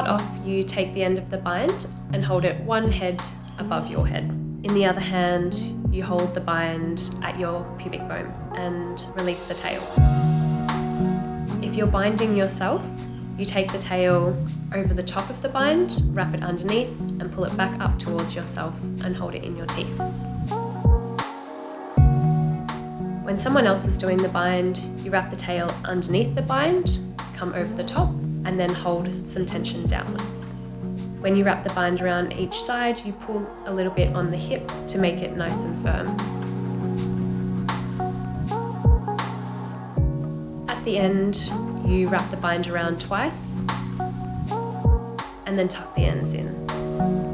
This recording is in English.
start off, you take the end of the bind and hold it one head above your head. In the other hand, you hold the bind at your pubic bone and release the tail. If you're binding yourself, you take the tail over the top of the bind, wrap it underneath, and pull it back up towards yourself and hold it in your teeth. When someone else is doing the bind, you wrap the tail underneath the bind, come over the top, and then hold some tension downwards. When you wrap the bind around each side, you pull a little bit on the hip to make it nice and firm. At the end, you wrap the bind around twice and then tuck the ends in.